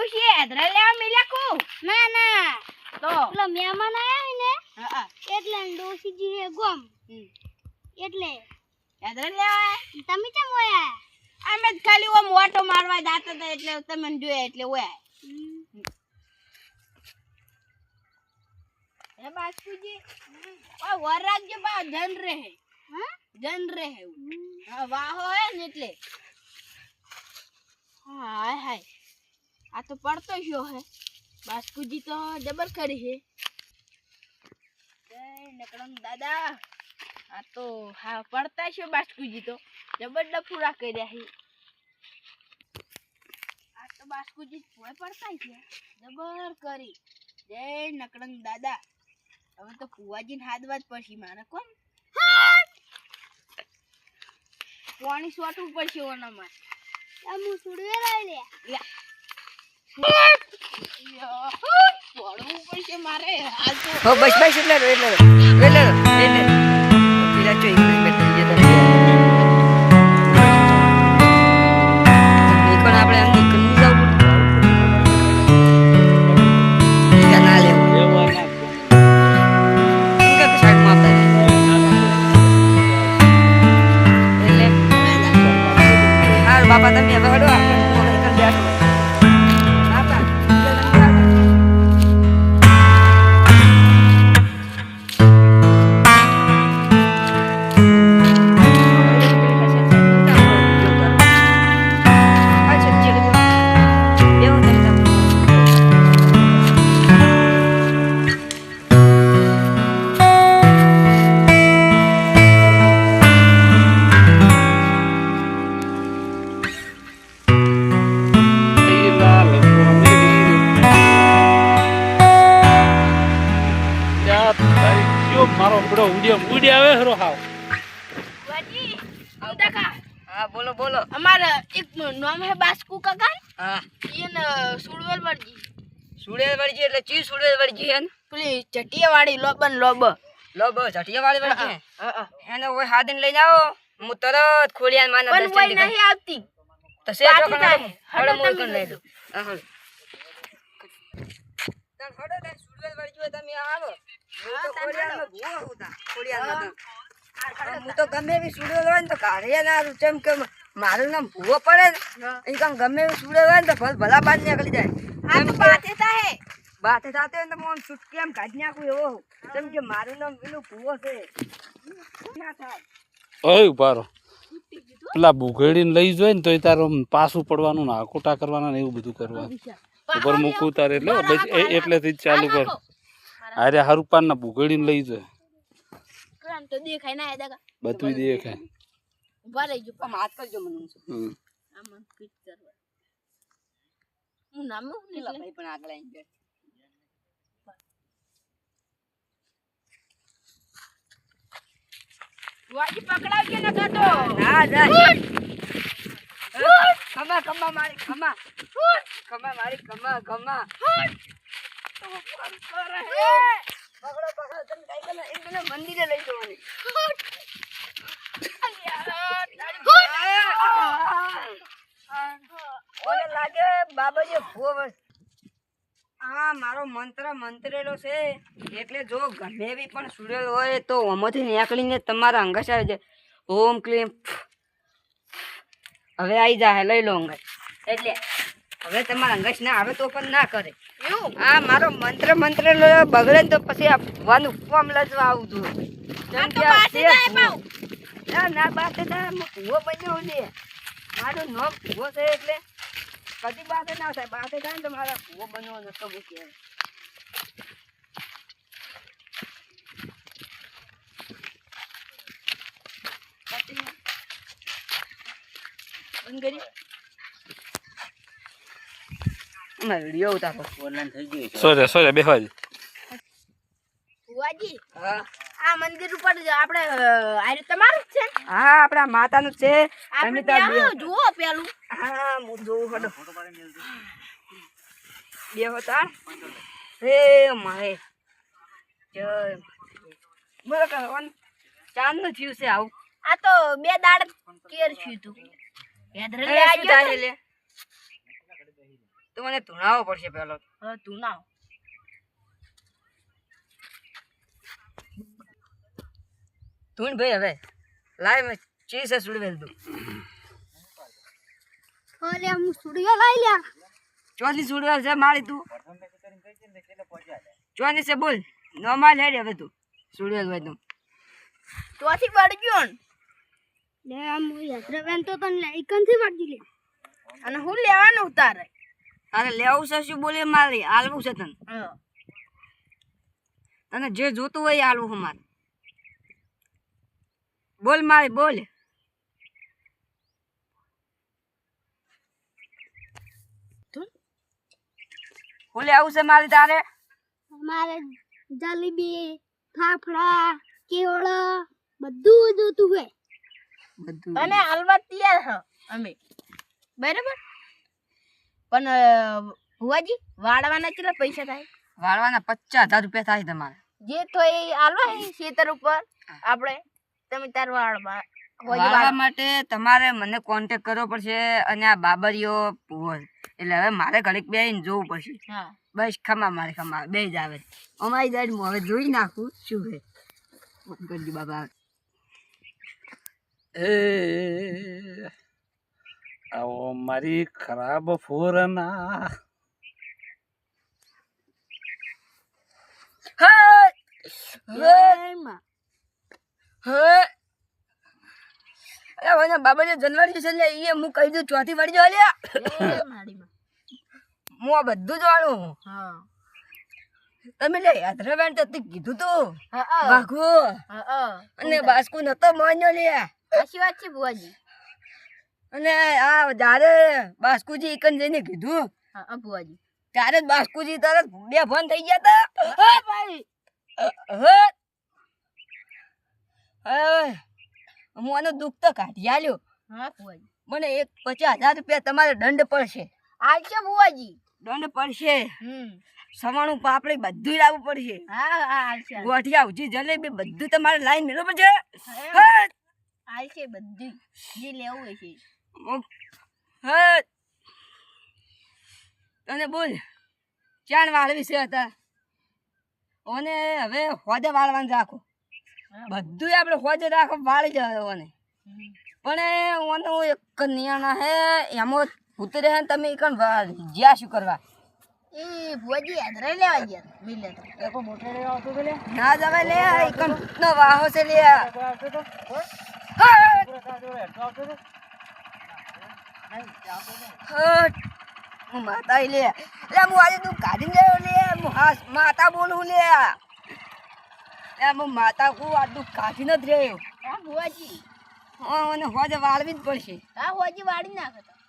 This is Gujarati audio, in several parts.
ડોશી હેદરા લેવા મિલ્યા કો ના ના તો પેલો મહેમાન આયા ને હા એટલે ડોશીજી હે ગોમ એટલે હેદરા લેવા તમે કેમ ઓયા અમે જ ખાલી ઓમ ઓટો મારવા જાતા હતા એટલે તમને જોયા એટલે ઓયા એ બાસ્કુજી ઓ વર રાખજો બા જન રહે હા જન રહે હા વાહો હે ને એટલે હાય હાય આ તો પડતો શો હે બાસ્કુજી તો જબર કરી હે જય નકળમ દાદા આ તો હા પડતા શો બાસ્કુજી તો જબર ડફુરા કર્યા હે આ તો બાસ્કુજી ભોય પડતા છે જબર કરી જય નકળમ દાદા હવે તો ફુવાજીને હાથવા જ પડશે મારે કોણ પાણી સોટવું પડશે ઓનામાં હું સુડવે લઈ લે પડવું પડશે મારે આ તો હો બસ બસ એટલે પેલા ચો ઇંગ્લિશ બેઠી જે તમે નીકળ આપણે એમ નીકળી જાવ ના લેવું કે સાઈડ માં એટલે હાર બાપા તમે હવે હડો આપણે નીકળ બેઠો બાપા મારો બડો ઉડી આવે હરો હાવ ફુવાજી કાકા હા બોલો બોલો અમાર એક નામ હે બાસ્કુ કાકા હા એને સુડવેલ વળજી સુડેલ વળજી એટલે ચી સુડેલ વળજી હે પેલી ચટિયા વાળી લોબન લોબ લો બસ જટિયા વાળી વળજી હા એને ઓય હાદીન લઈને આવો હું તરત ખોડિયાન માના પણ દર્શન કોઈ દીધા નહીં આવતી તો સે જો પાછી કણ થાય. હડો મોય તમે કણ લઈ લો હા હડો તન હડો દે સુડેલ વળજી તમે આવો હું તો ખોડિયાનો ભૂવો હોતા ખોડિયાનો હું તો ગમે એવી સુડેલ હોય ને તો કાઢીએ ના ચમ કે મારું નામ ભૂવો પડે ને એ કામ ગમે એવી સુડેલ હોય ને તો ભલા બાદ નીકળી જાય આ તો બાતે થાય બાતે થાતે ને તો હું આમ છૂટકી આમ કાઢી નાખું એવો જેમ કે મારું નામ પેલું ભૂવો છે ના થાય ઓય ઉભારો પેલા બુઘેડીને લઈ જોય ને તો તારો પાછું પડવાનું ને આકોટા કરવાના ને એવું બધું કરવાનું ઉપર મૂકું તારે એટલે બસ એટલેથી જ ચાલુ કર અરે હારું પાન ના બુઘેડીને લઈ જોય આમ તો દેખાય ના દાદા બધું દેખાય ઉભા રહેજો આમ હાથ કરજો મને આમાં ફિટ કરવા હું નામ પેલા ભાઈ પણ આગળ આવી ગયા વાજી પકડાવજો ન કાતો ના જા કમા કમા મારી કમા કમા મારી કમા કમા પકડો પકડો તમે કઈ કને એક મને મંદિરે લઈ જવાની ઓને લાગે બાબાજી ભૂવો આ મારો મંત્ર મંત્રેલો છે એટલે જો ગમે એવી પણ સુડેલ હોય તો ઓમાંથી નીકળીને તમારા અંગસ આવી જાય ઓમ ક્લીમ હવે આવી જાય લઈ લો અંગસ એટલે હવે તમારા અંગસ ના આવે તો પણ ના કરે એવું આ મારો મંત્રેલો બગડે ને તો પછી આ ભગવાનનું ઉપમ લજવા આવું છું આ તો બાતે થાય પાઉ ના ના બાતે થાય ભૂવો બન્યો છે મારું નામ ભૂવો છે એટલે કદી બાતે ના થાય બાતે થાય ને તો મારા ભૂવો બનવો નતો મૂકે બંધ કરી અમારે વિડીયો ઉતારો ઓનલાઈન થઈ ગયો સોરે બેહવા ફુવાજી હા આ મંદિર ઉપર આપણે આ તમારું જ છે હા આપણા માતાનું છે આપણે તમે ત્યાં ત્યાં જુઓ પેલું હા હું જોઉં હડો બે હોતા હે મારે જય બોલો કહેવાનું ચાંદ નું થયું છે આવું આ તો બે દાડ કેર છું તું યાદ એ રે શું થાય આજો લે તો તો મને ધૂણાવો પડશે પેલો હવે તું ના તું ભાઈ હવે લાય મેં ચીસે સુડવેલ તું અરે હું સુડિયો લઈ લ્યા ચોથી સુડવેલ છે મારી તું ચોથી છે બોલ નોર્મલ હેડ હવે તું સુડવેલ હોય તું ચોથી વળગ્યો ને લે આમ યાત્રાવેન તો તને લઈ કંથી વાડી લે અને હું લેવાનું ઉતારે અરે લેવું છે શું બોલે મારી આલવું છે તને હા તને જે જોતું હોય એ આલવું છે મારે બોલ મારી બોલ બોલે આવું છે મારી તારે અમારે જલેબી ફાફડા કેવડા બધું જોતું હોય બધું અને હાલવા તૈયાર હ અમે બરાબર પણ ભુવાજી વાળવાના કેટલા પૈસા થાય વાળવાના 50,000 રૂપિયા થાય તમારે જે તો એ હાલવા ખેતર ઉપર આપણે તમે તાર વાળવા વાળવા માટે તમારે મને કોન્ટેક્ટ કરવો પડશે અને આ બાબરીઓ ભૂવો એટલે હવે મારે ઘડીક બેહીને જોવું પડશે હા બસ ખમા મારે ખમા બે જ આવે અમારી સાઈડ હું હવે જોઈ નાખું શું છે કરજો બાબા એ આવો મારી ખરાબ ફોરના બાબરીઓ જનવાડી છે એટલે એ હું કહી દઉં ચોથી વાળી જો લ્યા માડીમાં હું આ બધું જ વાળું હા તમે લે યાત્રાબેન તો તું કીધું તું હા વાઘો હા અને બાસ્કુ નતો માન્યો લે સાચી વાત છે ભુવાજી અને આ જ્યારે બાસ્કુજી એકન જઈને કીધું હા ભુવાજી ત્યારે જ બાસ્કુજી તરત બે ફોન થઈ ગયા તા ભાઈ હું આનું દુઃખ તો કાઢી આલ્યો હા ભુવાજી મને 50,000 રૂપિયા તમારે દંડ પડશે આલશે ભુવાજી દંડ પડશે હમ સવાણું પાપડી બધું લાવવું પડશે હા હા આલશે ગોઠિયા ઉજી જલેબી બધું તમારે લાઈન મેળવવું પડશે આલશે બધું જે લેવું હોય છે તને બોલ ચાણ વાળવી છે હતા ઓને હવે હોદે વાળવાનું રાખો બધું આપણે હોદે રાખો વાળી જાય ઓને પણ ઓનો એક નિયાણા હે એમાં ઉતરે હે તમે એકન જ્યાં શું કરવા એ ભુવાજી આદરા લેવા ગયા મિલે તો ના જવાય લે એકન નો વાહો છે લે હું માતા લે એટલે હું આજે તું કાઢીને ગયો લે હું હા માતા બોલું લે હું માતા કુ આ તું કાઢી નથી રહ્યો હા ભુવાજી મને હોજે વાળવી જ પડશે હા ભુવાજી વાળી નાખે તો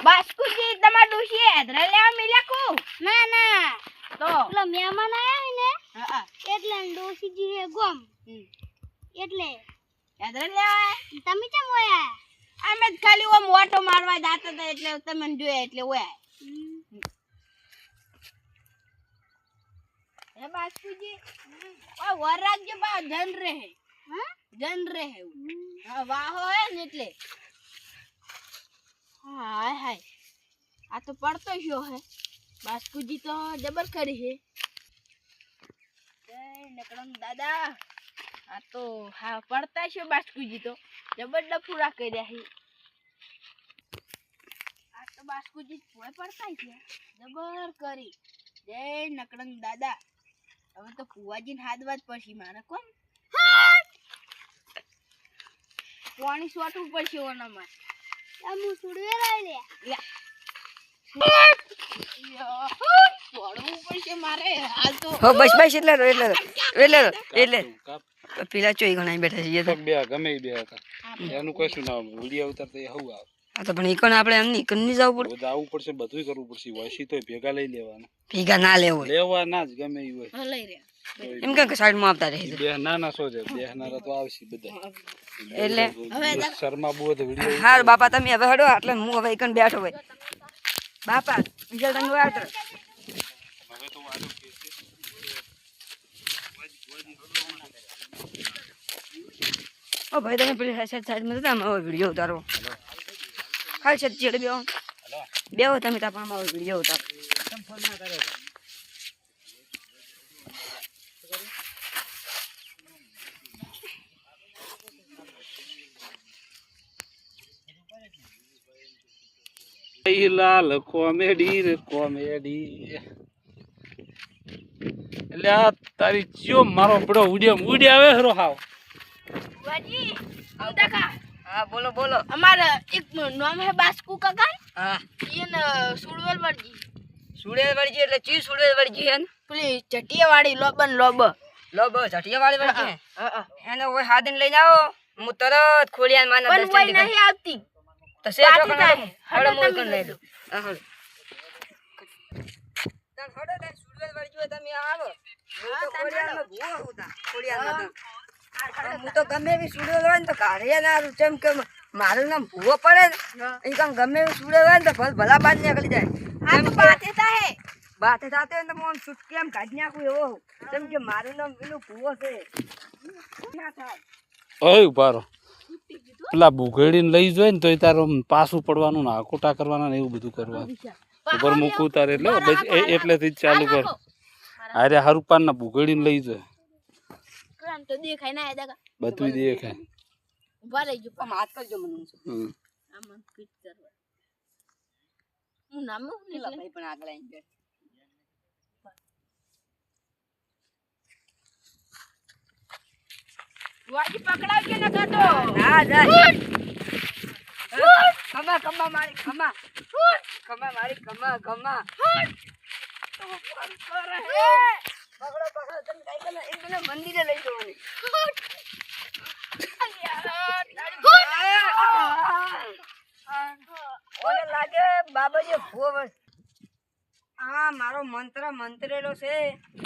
બાસ્કુજી તમાર ડોશી આદરા લેવા મિલ્યા કો ના ના તો પેલો મહેમાન આયા ને હા એટલે ડોસીજી હે ગોમ એટલે આદરા લેવા તમે કેમ ઓયા અમે જ ખાલી ઓ મોટો મારવા જાતા હતા એટલે તમને જોયા એટલે ઓયા એ બાસ્કુજી ઓ વર રાખજો બા જન રહે હા જન રહે હા વાહો હે ને એટલે હાય હાય આ તો પડતો શો હે બાસ્કુજી તો જબર કરી છે જય નકળમ દાદા આ તો હા પડતા શો બાસ્કુજી તો જબર ડફુરા કર્યા છે આ તો બાસ્કુજી ભોય પડતા છે જબર કરી જય નકળમ દાદા હવે તો ફુવાજીને હાથવા જ પડશે મારે કોણ પાણી સોટવું પડશે ઓનામાં હું સુડિયો લઈ લે પડવું પડશે મારે હાલ તો હો બસ બસ એટલે પેલા ચોઈ ઘણા બેઠા છે પગ બે ગમે ઈ બે હતા એનું કશું ના વિડીયો ઉતારતા એ હવું આવે આ તો પણ ઈકણ આપણે એમની કન્ની જવું પડે બધું આવવું પડશે બધું કરવું પડશે વયસી તો ભેગા લઈ લેવાના ભેગા ના લેવો લેવા ના જ ગમે ઈ હોય લઈ રહ્યા એમ કે સાઈડમાં આવતા રહે બે નાના સો છે બે નાના તો આવશે બધા એટલે શર્મા બહુ વિડીયો હાર બાપા તમે હવે હડો એટલે હું હવે ઈકણ બેઠો હોય બાપા બીજા તને વાત હવે તો વાળો કે ઓ ભાઈ તમે પેલી સાઈડમાં જતા અમે વિડીયો ઉતારો ખાલી છે ચેડે બેહો તમે તાપમાં વિડીયો ઉતારો લાલ કોમેડી રે કોમેડી એટલે આ તારી ચિયો મારો બડો ઉડે આવે હરો હાવ વાજી કાકા હા બોલો બોલો અમારે એક નામ હે બાસ્કુ કાકા હા એને સુડવેલ વળજી સુડેલ વળજી એટલે ચી સુડેલ વળજી હે પેલી ચટિયા વાળી લોબન લોબ લો બસ ચટિયા વાળી વળજી હા એને ઓય હાદીન લઈને આવો હું તરત ખોડિયાન માના પણ દર્શન કોઈ નહીં આવતી તો શેર બાકી ચોકન થાય. હડો હડો મોય તમે કન લઈ લો હા હડો તન હડો તન સુડેલ વળજી તમે આવો હું તો ખોડિયાનમાં ભૂવો હોતા ખોડિયાનમાં હું તો ગમે એવી સુડેલ હોય ને તો કાઢીએ ના આવું ચમ કે મારું નામ ભૂવો પડે ને એ કામ ગમે એવી સુડેલ હોય ને તો ભલા બાદ નીકળી જાય આ તો બાતે થાય બાતે થાતે હોય ને તો હું છૂટકી એમ કાઢી નાખું એવો જેમ કે મારું નામ પેલું ભૂવો છે ના થાય ઓય ઉભારો પેલા બુઘેડીને લઈ જોય ને તો તારો પાછું પડવાનું ને આકોટા કરવાના ને એવું બધું કરવાનું ઉપર મૂકું તારે એટલે બસ એટલેથી જ ચાલુ કર અરે હરુપાન ના બુઘેડીને લઈ જોય કામ તો દેખાય ના દાદા બધું દેખાય ઉભા રહેજો આમ હાથ કરજો મને આમાં ફિટ કરવા હું નામ હું પેલા ભાઈ પણ આગળ આવી ગયા વાજી પકડાવજો ન કાતો ના જાય ખમા ખમા મારી ખમા ખમા મારી ખમા ખમા પકડો પકડો તમે કઈ કરો એક મને મંદિરે લઈ જવાની ઓલે લાગે બાબાજી ભૂવો આ મારો મંત્ર મંત્રેલો છે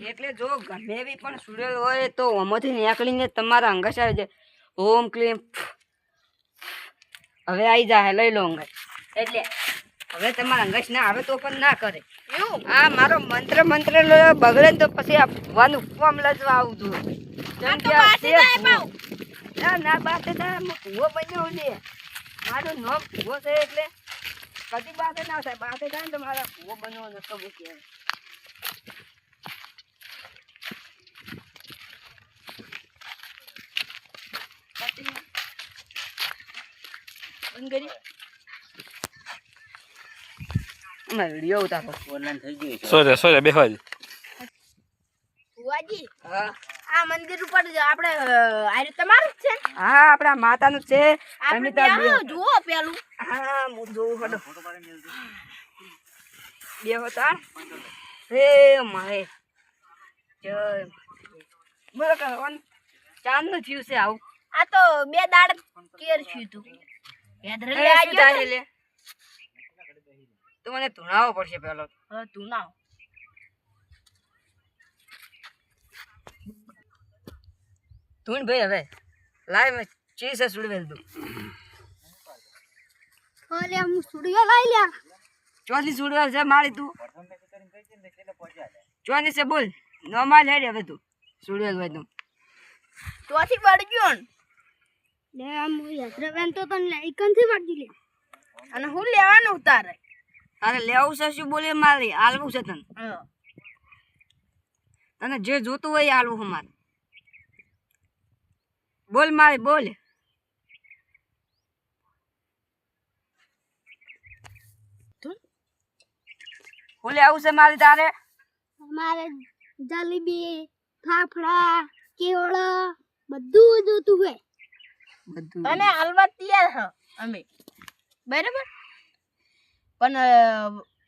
એટલે જો ગમે એવી પણ સુડેલ હોય તો ઓમાંથી નીકળીને તમારા અંગસ આવી જાય ઓમ ક્લીમ હવે આવી જાય લઈ લો અંગસ એટલે હવે તમારા અંગસ ના આવે તો પણ ના કરે આ મારો મંત્ર મંત્રેલો બગડે ને તો પછી આ ભૂવાનું ફોર્મ લજવા આવું છું જેમ કે આ છે ભૂવો. ના બાતે થાય ભૂવો બન્યો છે મારું નામ ભૂવો છે એટલે કદી બાતે ના થાય બાતે થાય ને તો મારા ભૂવો બનવો નતો મૂકે વિડીયો ઉતારો સોરે બેહવા દે વાજી હા આ મંદિર ઉપર આપણે આરે તમારું જ છે હા આપણા માતાનું છે આપણે તમે ત્યાં ત્યાં જુઓ પેલું હા હું જોઉં હડો બે હોતા હે મારે જય બોલો કરવાનું ચાંદનું થયું છે આવું આ તો બે દાડ કેર છું તું યાદ એ રહે શું થાય લે તો મને ધુણાવો પડશે પેલો હા તું ના ધૂણ ભાઈ હવે લાય મેં ચીઝ છે સુડવેલ તું અરે હું સુડિયો લઈ લ્યા ચોથી સુડવેલ છે મારી તું ચોની છે બોલ નોર્મલ હેડ હવે તું સુડવેલ હોય તું ચોથી પડ્યો ને લે આમ યાત્રાવેન તો તને લાઈકનથી વાડી લે અને હું લેવાનું ઉતારે તારે લેવું છે શું બોલે મારી આલવું છે તને હા તને જે જોતું હોય એ આલવું છે મારે બોલ મારી બોલ બોલે આવું છે મારી તારે અમારે જલેબી ફાફડા કેવડા બધું જોતું હોય બધું અને હાલવા તૈયાર હ અમે બરાબર પણ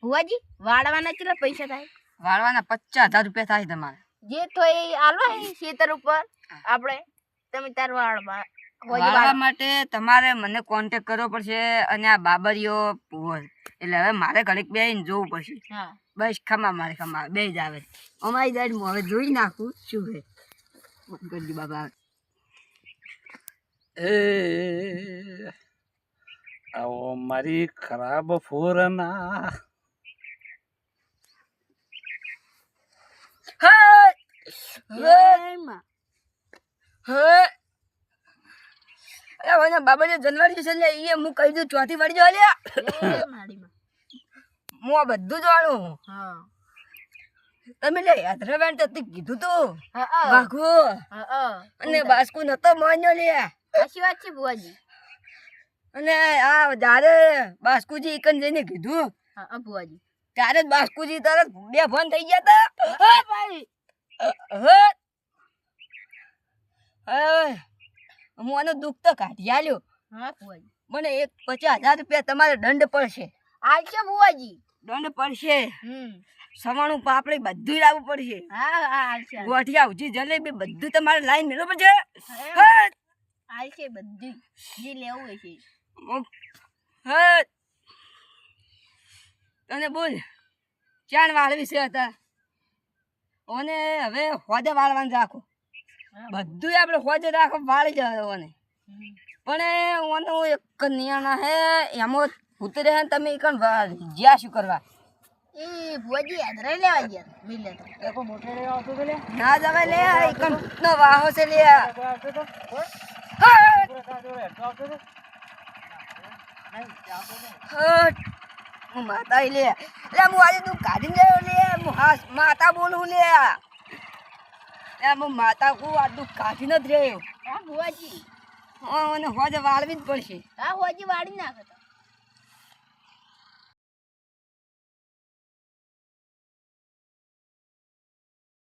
ભુવાજી વાળવાના કેટલા પૈસા થાય વાળવાના 50,000 રૂપિયા થાય તમારે જે તો એ હાલવા હે ખેતર ઉપર આપણે તમે તાર વાળવા વાળવા માટે તમારે મને કોન્ટેક્ટ કરવો પડશે અને આ બાબરીઓ હોય એટલે હવે મારે ઘડીક બેહીને જોવું પડશે હા બસ ખમા મારે ખમા બે જ આવે અમારી સાઈડ હું હવે જોઈ નાખું શું છે ગરજી બાબા એ આવો મારી ખરાબ ફોરના બાબા જનવરી છે લે ઈ હું કહી દઉં ચોથી વળી જો લે માડીમાં હું આ બધું જ વાળું હા તમે લે યાત્રાબેન તો તે કીધું તું હા વાઘો હા અને બાસ્કુ નતો માન્યો લે સાચી વાત છે બુઆજી અને આ જ્યારે બાસ્કુજી એકન જઈને કીધું હા બુઆજી ત્યારે જ બાસ્કુજી તરત બે ફોન થઈ ગયા તા હા ભાઈ હું આનું દુઃખ તો કાઢી આલ્યો હા બુઆજી મને 50,000 રૂપિયા તમારે દંડ પડશે આલશે બુઆજી દંડ પડશે હમ સવાણું પાપડી બધું લાવવું પડશે હા આલશે ગોઠિયા ઉજી જલેબી બધું તમારે લાઈન મેળવવું પડશે આલશે બધું જે લેવું હોય છે હા તને બોલ ચાણ વાળવી છે હતા ઓને હવે હોજે વાળવાનું રાખો બધું આપણે હોજે રાખો વાળી જાય ઓને પણ ઓનો એક નિયાણા હે એમાં ઉતરે હે ને તમે એકણ જ્યાં શું કરવા એ બુઆજી યાદરા લેવા ગયા મિલે તો ના જવાય લે એકણ નો વાહો છે લે હું માતા લે લે હું આજે તું કાઢી ગયો લે હું માતા બોલું લે હું માતા કુ આ તું કાઢી નથી રહ્યો હા બુઆજી અને હોજે વાળવી જ પડશે હા હોજી વાળી નાખો તો